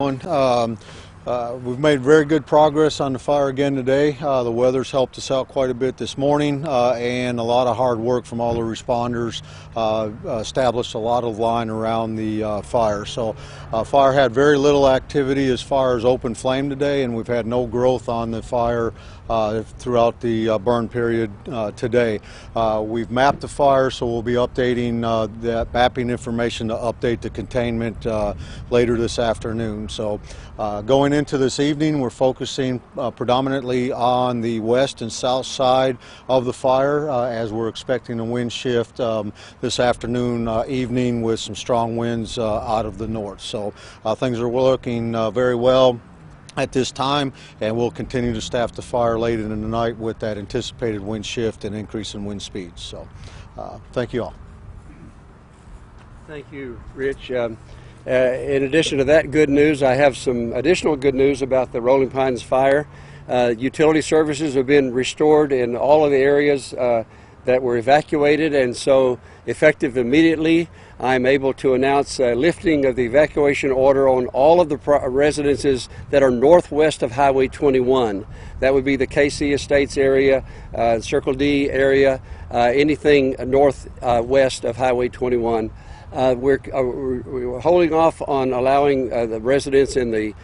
We've made very good progress on the fire again today. The weather's helped us out quite a bit this morning, and a lot of hard work from all the responders established a lot of line around the fire. So fire had very little activity as far as open flame today, and we've had no growth on the fire throughout the burn period today. We've mapped the fire, so we'll be updating that mapping information to update the containment later this afternoon. So going into this evening, we're focusing predominantly on the west and south side of the fire, as we're expecting a wind shift this afternoon, evening, with some strong winds out of the north. So things are looking very well at this time, and we'll continue to staff the fire late in the night with that anticipated wind shift and increase in wind speeds. So thank you all. Thank you, Rich. In addition to that good news, I have some additional good news about the Rolling Pines Fire. Utility services have been restored in all of the areas that were evacuated, and so effective immediately, I'm able to announce lifting of the evacuation order on all of the residences that are northwest of Highway 21. That would be the KC Estates area, Circle D area, anything northwest of Highway 21. We're holding off on allowing the residents in the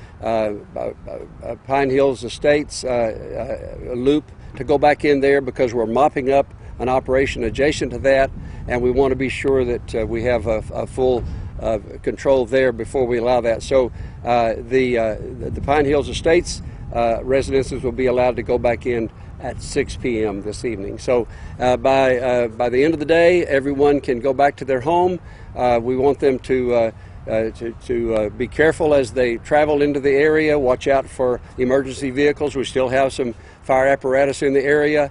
Pine Hills Estates loop to go back in there, because we're mopping up an operation adjacent to that, and we want to be sure that we have a full control there before we allow that. So the Pine Hills Estates residences will be allowed to go back in at 6 p.m. this evening. So by the end of the day, everyone can go back to their home. We want them to be careful as they travel into the area. Watch out for emergency vehicles. We still have some fire apparatus in the area.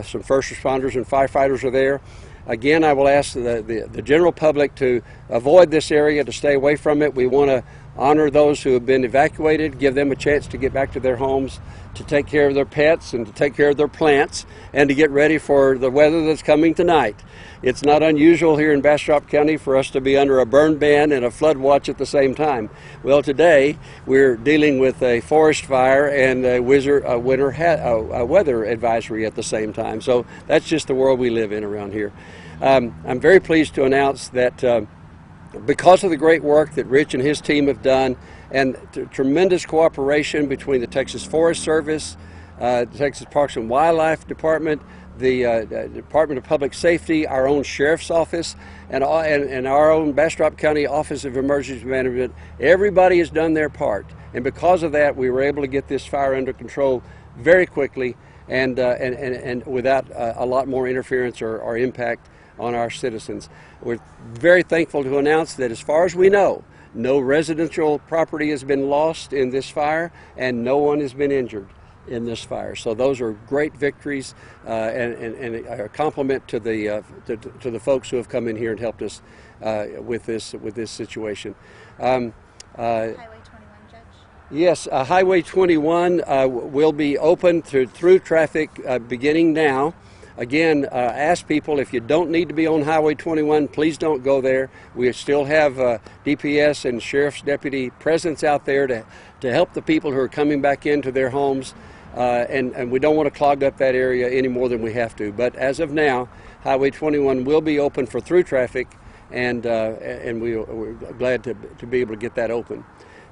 Some first responders and firefighters are there. Again, I will ask the general public to avoid this area, to stay away from it. We want to honor those who have been evacuated, give them a chance to get back to their homes, to take care of their pets and to take care of their plants, and to get ready for the weather that's coming tonight. It's not unusual here in Bastrop County for us to be under a burn ban and a flood watch at the same time. Well, today we're dealing with a forest fire and a winter weather advisory at the same time. So that's just the world we live in around here. I'm very pleased to announce that because of the great work that Rich and his team have done, and tremendous cooperation between the Texas Forest Service, the Texas Parks and Wildlife Department, the Department of Public Safety, our own Sheriff's Office, and our own Bastrop County Office of Emergency Management, everybody has done their part. And because of that, we were able to get this fire under control very quickly and without a lot more interference or impact on our citizens. We're very thankful to announce that, as far as we know, no residential property has been lost in this fire, and no one has been injured in this fire. So those are great victories, and a compliment to the folks who have come in here and helped us with this situation. Highway 21, Judge? Yes, Highway 21 will be open through traffic beginning now. Again, ask people, if you don't need to be on Highway 21, please don't go there. We still have DPS and Sheriff's Deputy presence out there to help the people who are coming back into their homes, and we don't want to clog up that area any more than we have to. But as of now, Highway 21 will be open for through traffic, and we're glad to be able to get that open.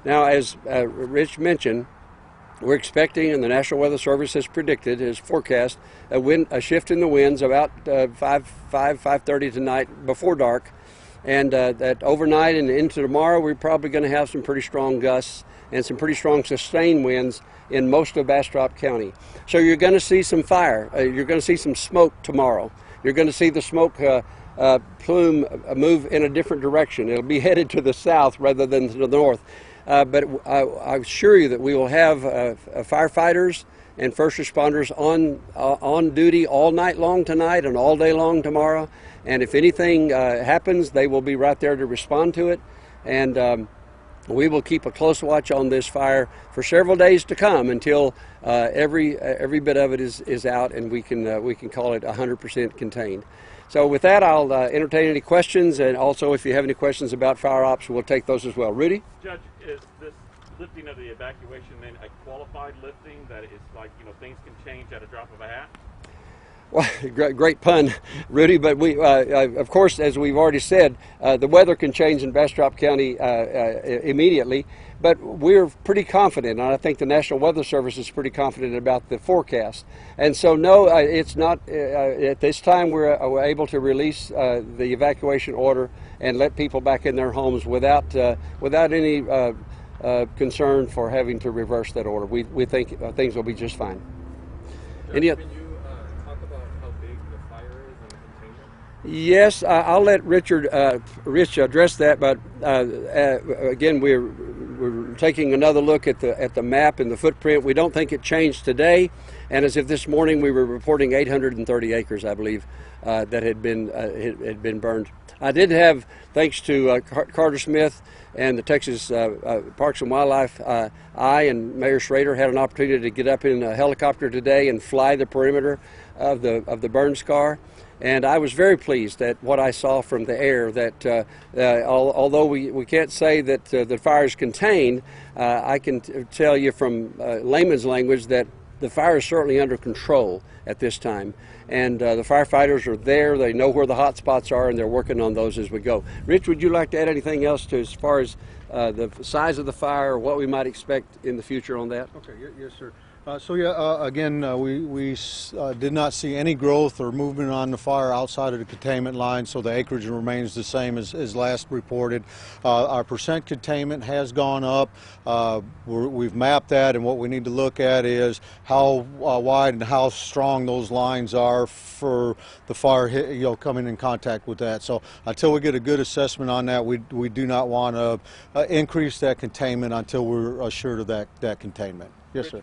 Now, as Rich mentioned, we're expecting, and the National Weather Service has predicted, has forecast, a shift in the winds about 5:30 tonight before dark, and that overnight and into tomorrow we're probably going to have some pretty strong gusts and some pretty strong sustained winds in most of Bastrop County. So you're going to see some fire. You're going to see some smoke tomorrow. You're going to see the smoke plume move in a different direction. It'll be headed to the south rather than to the north. But I assure you that we will have firefighters and first responders on duty all night long tonight and all day long tomorrow. And if anything happens, they will be right there to respond to it. And we will keep a close watch on this fire for several days to come until every bit of it is out and we can call it 100% contained. So with that, I'll entertain any questions, and also if you have any questions about fire ops, we'll take those as well. Rudy? Judge, is this lifting of the evacuation then a qualified lifting, that it's like, things can change at a drop of a hat? Well, great pun, Rudy. But we, of course, as we've already said, the weather can change in Bastrop County immediately. But we're pretty confident, and I think the National Weather Service is pretty confident about the forecast. And so, no, it's not. At this time, we're able to release the evacuation order and let people back in their homes without any concern for having to reverse that order. We think things will be just fine. Yes, I'll let Rich address that. But again, we're taking another look at the map and the footprint. We don't think it changed today, and as if this morning we were reporting 830 acres, I believe, that had been burned. I did have, thanks to Carter Smith and the Texas Parks and Wildlife, I and Mayor Schrader had an opportunity to get up in a helicopter today and fly the perimeter of the burn scar. And I was very pleased at what I saw from the air, that although we can't say that the fire is contained, I can tell you from layman's language that the fire is certainly under control at this time. And the firefighters are there, they know where the hot spots are, and they're working on those as we go. Rich, would you like to add anything else as far as the size of the fire, or what we might expect in the future on that? Okay, yes, sir. Again, we did not see any growth or movement on the fire outside of the containment line, so the acreage remains the same as last reported. Our percent containment has gone up. We've mapped that, and what we need to look at is how wide and how strong those lines are for the fire coming in contact with that. So until we get a good assessment on that, we do not want to increase that containment until we're assured of that containment. Yes, sir.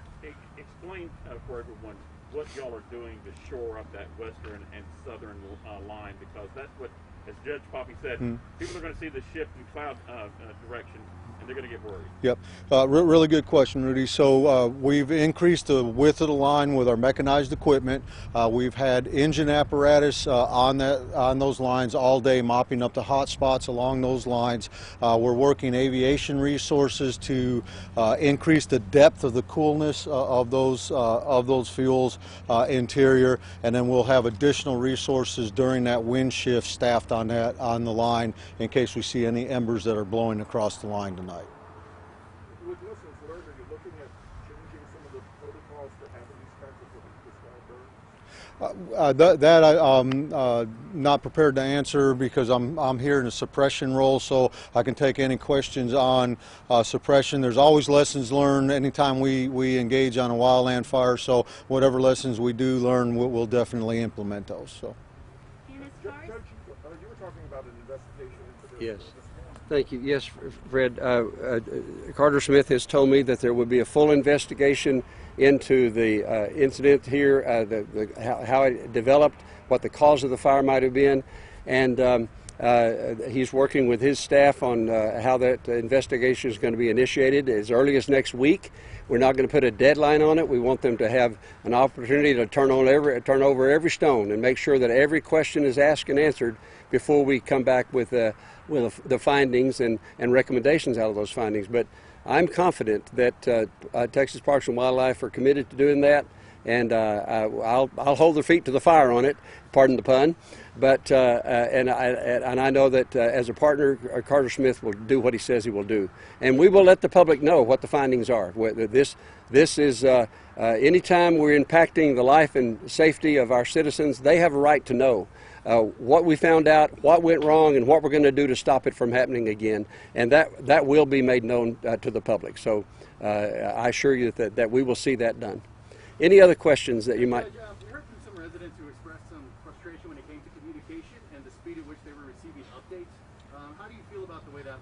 Explain for everyone what y'all are doing to shore up that western and southern line, because that's what, as Judge Poppy said, people are going to see the shift in cloud direction, and they're going to get worried. Yep. Really good question, Rudy. So we've increased the width of the line with our mechanized equipment. We've had engine apparatus on those lines all day, mopping up the hot spots along those lines. We're working aviation resources to increase the depth of the coolness of those fuels interior, and then we'll have additional resources during that wind shift staffed on the line in case we see any embers that are blowing across the line tonight. With lessons learned, are you looking at changing some of the protocols for having these kinds of That I'm not prepared to answer, because I'm here in a suppression role, so I can take any questions on suppression. There's always lessons learned anytime we engage on a wildland fire, so whatever lessons we do learn, we'll definitely implement those. So. And as far as you were talking about an investigation into this. Yes. Thank you. Yes, Fred. Carter Smith has told me that there will be a full investigation into the incident here, how it developed, what the cause of the fire might have been, and he's working with his staff on how that investigation is going to be initiated as early as next week. We're not going to put a deadline on it. We want them to have an opportunity to turn over every stone and make sure that every question is asked and answered before we come back with the findings and recommendations out of those findings. But I'm confident that Texas Parks and Wildlife are committed to doing that, and I'll hold their feet to the fire on it, pardon the pun. But and I know that as a partner, Carter Smith will do what he says he will do, and we will let the public know what the findings are. This is anytime we're impacting the life and safety of our citizens, they have a right to know what we found out, what went wrong, and what we're going to do to stop it from happening again. And that will be made known to the public. So I assure you that we will see that done. Any other questions that you might? We heard from some residents who expressed some frustration when it came to communication and the speed at which they were receiving updates. How do you feel about the way that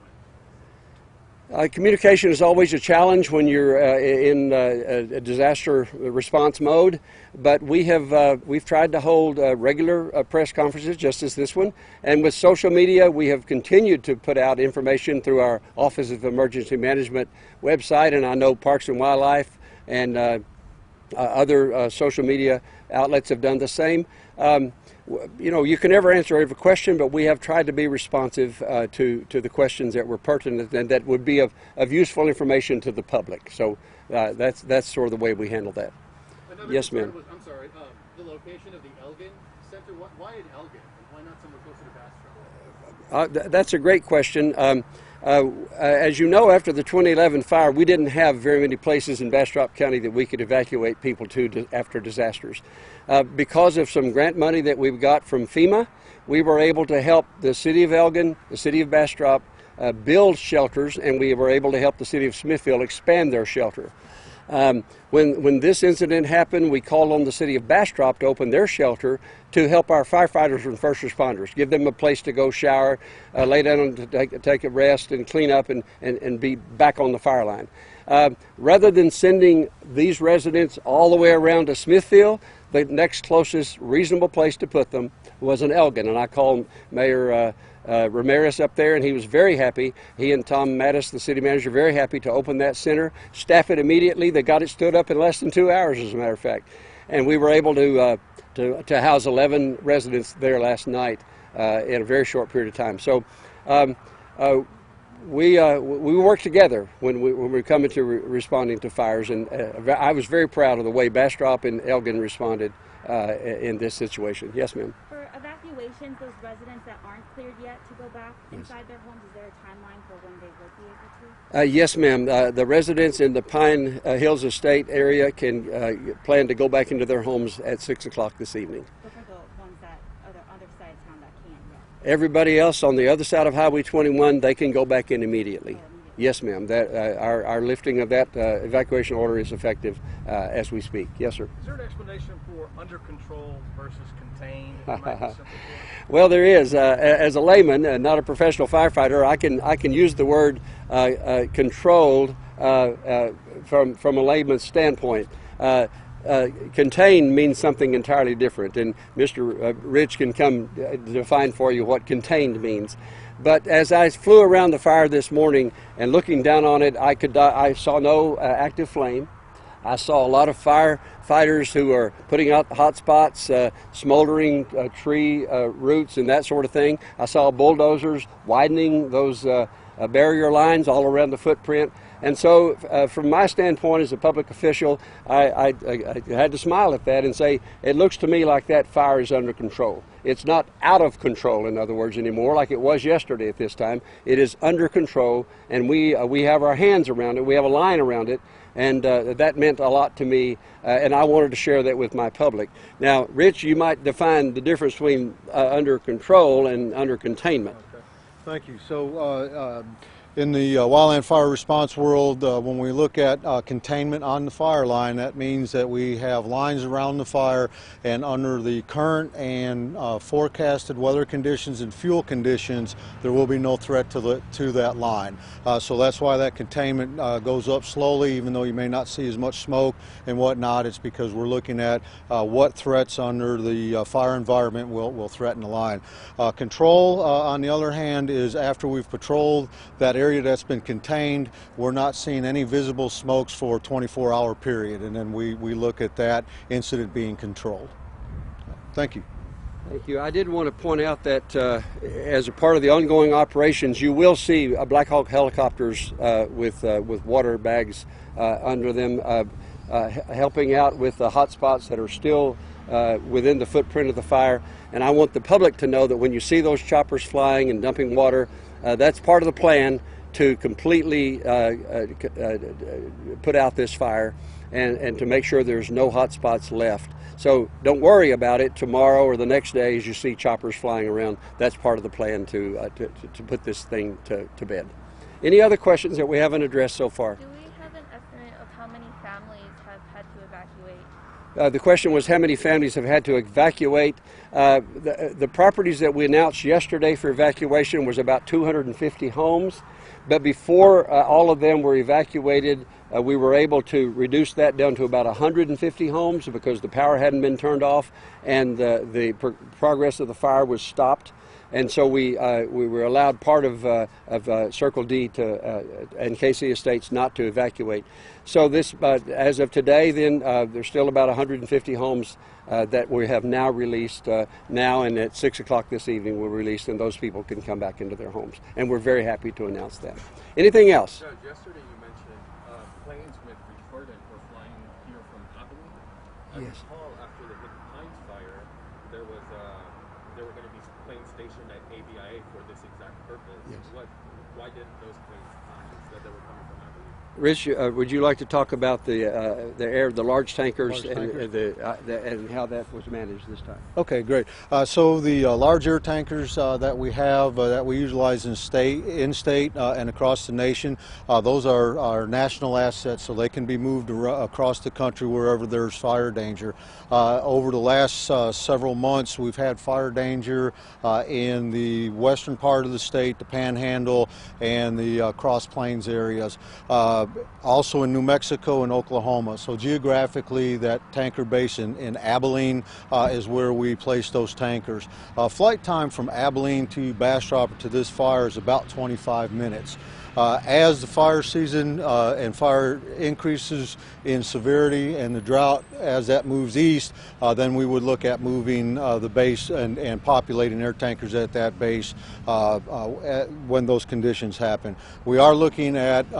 went? Communication is always a challenge when you're in a disaster response mode, but we've tried to hold regular press conferences just as this one, and with social media we have continued to put out information through our Office of Emergency Management website, and I know Parks and Wildlife and Other social media outlets have done the same. You know, you can never answer every question, but we have tried to be responsive to the questions that were pertinent and that would be of useful information to the public. So that's sort of the way we handle that. Another Yes, concern ma'am. was, I'm sorry, the location of the Elgin Center. Why in Elgin? And why not somewhere closer to Bastrop? That's a great question. As you know, after the 2011 fire, we didn't have very many places in Bastrop County that we could evacuate people to after disasters. Because of some grant money that we've got from FEMA, we were able to help the city of Elgin, the city of Bastrop, build shelters, and we were able to help the city of Smithfield expand their shelter. When this incident happened, we called on the city of Bastrop to open their shelter to help our firefighters and first responders, give them a place to go shower, lay down and take a rest and clean up and be back on the fire line. Rather than sending these residents all the way around to Smithfield, the next closest reasonable place to put them was in Elgin, and I called Mayor Ramirez up there, and he was very happy. He and Tom Mattis, the city manager, very happy to open that center, staff it immediately. They got it stood up in less than 2 hours, as a matter of fact, and we were able to house 11 residents there last night in a very short period of time. So we work together when we come into responding to fires, and I was very proud of the way Bastrop and Elgin responded in this situation. Yes, ma'am. For evacuations, those residents that aren't cleared yet to go back inside their homes, is there a timeline for when they would be able to? Yes, ma'am. The residents in the Pine Hills Estate area can plan to go back into their homes at 6 o'clock this evening. But for the ones that other side of town that can't yet? Everybody else on the other side of Highway 21, they can go back in immediately. Yes, ma'am. That our lifting of that evacuation order is effective as we speak. Yes, sir. Is there an explanation for under control versus contained? Well, there is. As a layman, not a professional firefighter, I can use the word controlled from a layman's standpoint. Contained means something entirely different, and Mr. Rich can come define for you what contained means. But as I flew around the fire this morning and looking down on it, I saw no active flame. I saw a lot of firefighters who are putting out hot spots, smoldering tree roots and that sort of thing. I saw bulldozers widening those barrier lines all around the footprint. And so from my standpoint as a public official, I had to smile at that and say, it looks to me like that fire is under control. It's not out of control, in other words, anymore, like it was yesterday at this time. It is under control, and we have our hands around it. We have a line around it, and that meant a lot to me, and I wanted to share that with my public. Now, Rich, you might define the difference between under control and under containment. Okay. Thank you. So in the wildland fire response world, when we look at containment on the fire line, that means that we have lines around the fire, and under the current and forecasted weather conditions and fuel conditions, there will be no threat to that line. So that's why that containment goes up slowly, even though you may not see as much smoke and whatnot. It's because we're looking at what threats under the fire environment will threaten the line. Control, on the other hand, is after we've patrolled that area that's been contained, we're not seeing any visible smokes for a 24-hour period, and then we look at that incident being controlled. Thank you. Thank you. I did want to point out that as a part of the ongoing operations, you will see Black Hawk helicopters with water bags under them, helping out with the hot spots that are still within the footprint of the fire. And I want the public to know that when you see those choppers flying and dumping water, that's part of the plan to completely put out this fire and to make sure there's no hot spots left. So don't worry about it tomorrow or the next day as you see choppers flying around. That's part of the plan to put this thing to bed. Any other questions that we haven't addressed so far? Do we have an estimate of how many families have had to evacuate? The question was how many families have had to evacuate. The properties that we announced yesterday for evacuation was about 250 homes, but before all of them were evacuated, we were able to reduce that down to about 150 homes because the power hadn't been turned off and the progress of the fire was stopped. And so we were allowed part of Circle D and KC Estates not to evacuate. So this, as of today, then there's still about 150 homes that we have now released now, and at 6 o'clock this evening we're released, and those people can come back into their homes. And we're very happy to announce that. Anything else? Judge, yesterday you mentioned planes with retardant were flying here from Abilene. I recall after the Pines Fire, there were going to be planes stationed at ABIA for this exact purpose. Yes. Why didn't those planes come instead? They were coming from Abilene. Rich, would you like to talk about the large tankers, Large and how that was managed this time? Okay, great. So the large air tankers that we have that we utilize in state and across the nation, those are our national assets, so they can be moved across the country wherever there's fire danger. Over the last several months, we've had fire danger in the western part of the state, the Panhandle, and the Cross Plains areas. Also in New Mexico and Oklahoma. So geographically, that tanker base in Abilene is where we place those tankers. Flight time from Abilene to Bastrop to this fire is about 25 minutes. As the fire season and fire increases in severity and the drought, as that moves east, then we would look at moving the base and populating air tankers at that base when those conditions happen. We are looking at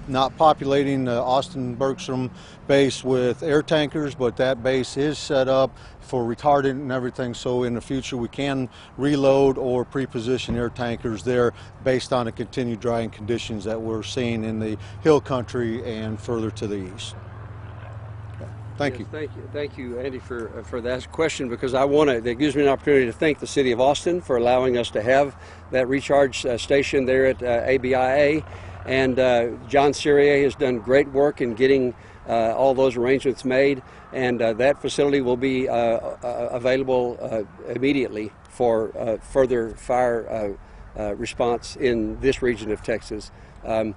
not populating the Austin Bergstrom base with air tankers, but that base is set up for retardant and everything, so in the future we can reload or pre-position air tankers there based on the continued drying conditions that we're seeing in the hill country and further to the east. Thank you. Thank you, Andy, for that question, because that gives me an opportunity to thank the City of Austin for allowing us to have that recharge station there at ABIA, and John Cyrier has done great work in getting all those arrangements made, and that facility will be available immediately for further fire response in this region of Texas. The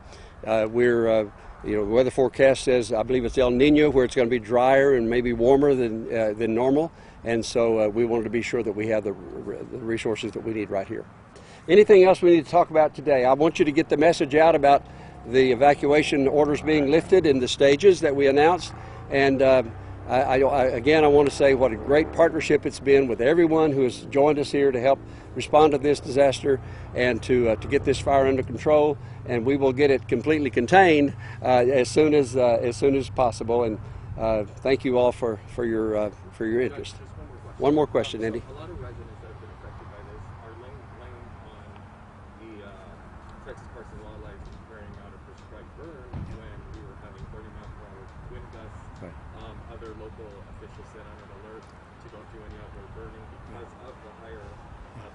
weather forecast says, I believe it's El Nino, where it's going to be drier and maybe warmer than normal, and so we wanted to be sure that we have the resources that we need right here. Anything else we need to talk about today? I want you to get the message out about the evacuation orders being lifted in the stages that we announced, and again, I want to say what a great partnership it's been with everyone who has joined us here to help respond to this disaster and to get this fire under control, and we will get it completely contained as soon as possible. And thank you all for your interest. One more question, Andy. A lot of residents that have been affected by this are laying blame on the Texas Parks and Wildlife carrying out a prescribed burn when we were having 30-mile-per-hour wind gusts. Right. Other local officials sent out an alert to don't do any outdoor burning because of the higher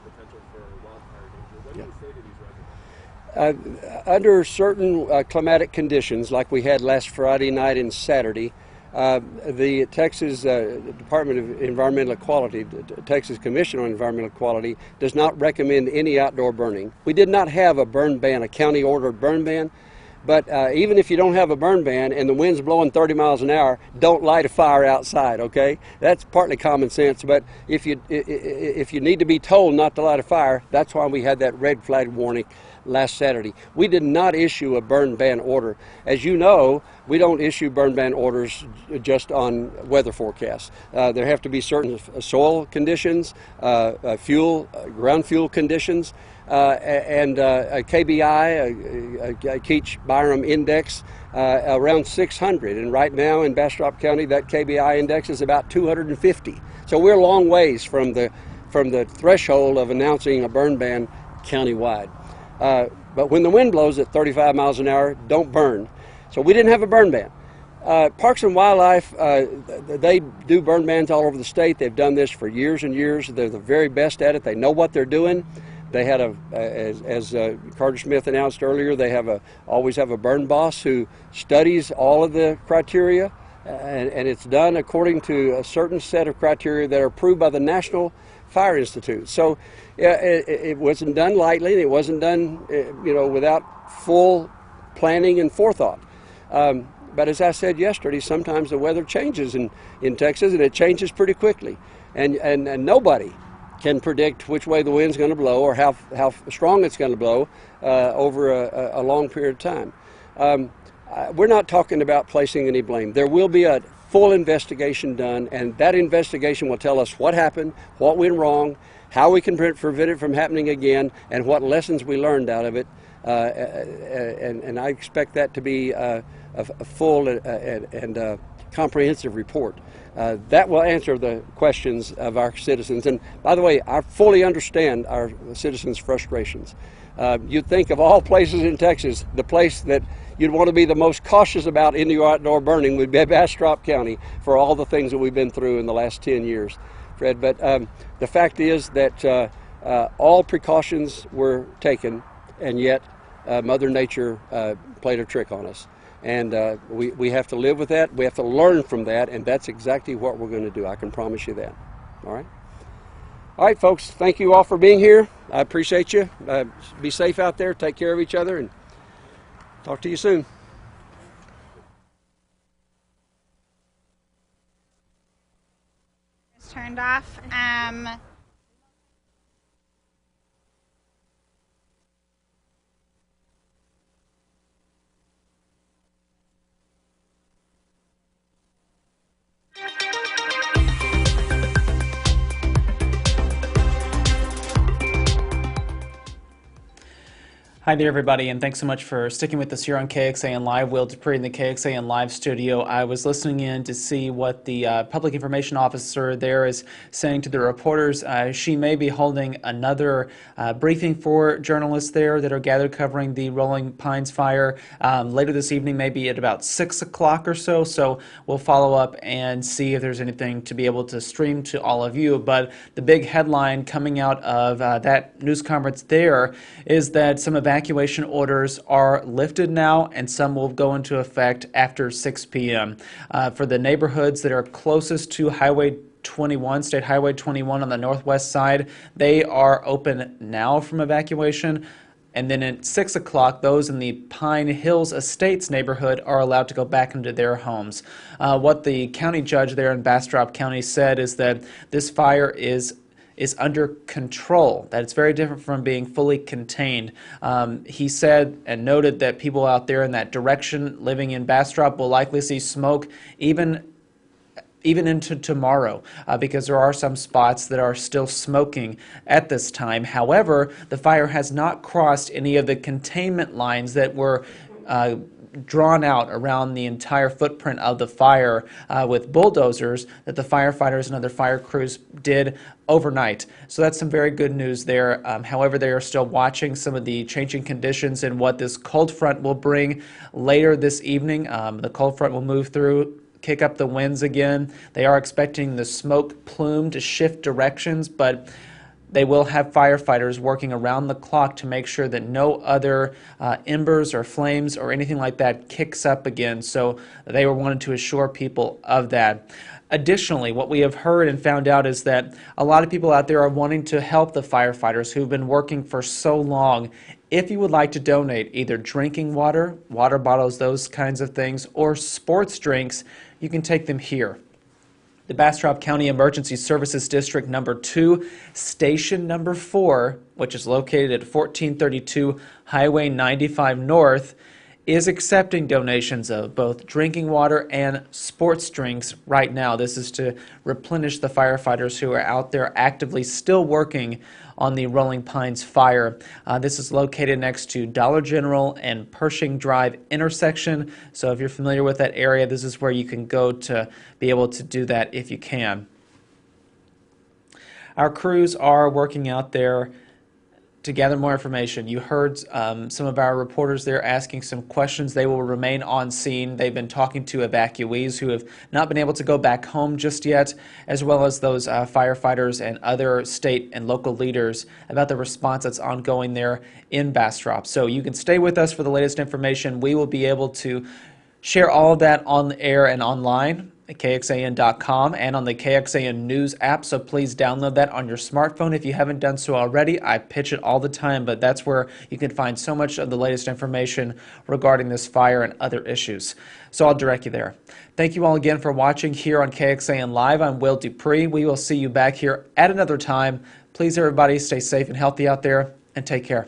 potential for wildfire danger. What do you say to these residents? Under certain climatic conditions, like we had last Friday night and Saturday, the Texas Department of Environmental Quality, the Texas Commission on Environmental Quality, does not recommend any outdoor burning. We did not have a burn ban, a county-ordered burn ban, but even if you don't have a burn ban and the wind's blowing 30 miles an hour, don't light a fire outside, okay? That's partly common sense, but if you need to be told not to light a fire, that's why we had that red flag warning last Saturday. We did not issue a burn ban order. As you know, we don't issue burn ban orders just on weather forecasts. There have to be certain soil conditions, ground fuel conditions, and a KBI, a Keach-Byram index, around 600. And right now in Bastrop County, that KBI index is about 250. So we're a long ways from the threshold of announcing a burn ban countywide. But when the wind blows at 35 miles an hour, don't burn. So we didn't have a burn ban. Parks and Wildlife, they do burn bans all over the state. They've done this for years and years. They're the very best at it. They know what they're doing. They had as Carter Smith announced earlier, they always have a burn boss who studies all of the criteria, and it's done according to a certain set of criteria that are approved by the National Fire Institute. So it wasn't done lightly, and it wasn't done without full planning and forethought. But as I said yesterday, sometimes the weather changes in Texas, and it changes pretty quickly, and nobody can predict which way the wind's going to blow or how strong it's going to blow over a long period of time. We're not talking about placing any blame. There will be a full investigation done, and that investigation will tell us what happened, what went wrong, how we can prevent it from happening again, and what lessons we learned out of it. And I expect that to be a full and comprehensive report. That will answer the questions of our citizens. And by the way, I fully understand our citizens' frustrations. You'd think of all places in Texas, the place that you'd want to be the most cautious about indoor outdoor burning would be Bastrop County for all the things that we've been through in the last 10 years, Fred. But the fact is that all precautions were taken, and yet Mother Nature played a trick on us. And we have to live with that. We have to learn from that, and that's exactly what we're going to do. I can promise you that. All right? All right, folks, thank you all for being here. I appreciate you. Be safe out there. Take care of each other, and talk to you soon. It's turned off. Hi there, everybody, and thanks so much for sticking with us here on KXAN Live. Will Dupree in the KXAN Live studio. I was listening in to see what the public information officer there is saying to the reporters. She may be holding another briefing for journalists there that are gathered covering the Rolling Pines Fire later this evening, maybe at about 6 o'clock or so. So we'll follow up and see if there's anything to be able to stream to all of you. But the big headline coming out of that news conference there is that some evacuation orders are lifted now, and some will go into effect after 6 p.m. For the neighborhoods that are closest to Highway 21, State Highway 21 on the northwest side, they are open now from evacuation. And then at 6 o'clock, those in the Pine Hills Estates neighborhood are allowed to go back into their homes. What the county judge there in Bastrop County said is that this fire is under control, that it's very different from being fully contained. He said and noted that people out there in that direction living in Bastrop will likely see smoke even into tomorrow because there are some spots that are still smoking at this time. However, the fire has not crossed any of the containment lines that were drawn out around the entire footprint of the fire with bulldozers that the firefighters and other fire crews did overnight. So that's some very good news there. However, they are still watching some of the changing conditions and what this cold front will bring later this evening. The cold front will move through, kick up the winds again. They are expecting the smoke plume to shift directions, but they will have firefighters working around the clock to make sure that no other embers or flames or anything like that kicks up again. So they were wanting to assure people of that. Additionally, what we have heard and found out is that a lot of people out there are wanting to help the firefighters who've been working for so long. If you would like to donate either drinking water, water bottles, those kinds of things, or sports drinks, you can take them here. The Bastrop County Emergency Services District Number 2, Station Number 4, which is located at 1432 Highway 95 North, is accepting donations of both drinking water and sports drinks right now. This is to replenish the firefighters who are out there actively still working on the Rolling Pines Fire. This is located next to Dollar General and Pershing Drive intersection. So if you're familiar with that area, this is where you can go to be able to do that if you can. Our crews are working out there to gather more information. You heard some of our reporters there asking some questions. They will remain on scene. They've been talking to evacuees who have not been able to go back home just yet, as well as those firefighters and other state and local leaders about the response that's ongoing there in Bastrop. So you can stay with us for the latest information. We will be able to share all of that on the air and online at KXAN.com and on the KXAN News app, so please download that on your smartphone if you haven't done so already. I pitch it all the time, but that's where you can find so much of the latest information regarding this fire and other issues. So I'll direct you there. Thank you all again for watching here on KXAN Live. I'm Will Dupree. We will see you back here at another time. Please, everybody, stay safe and healthy out there, and take care.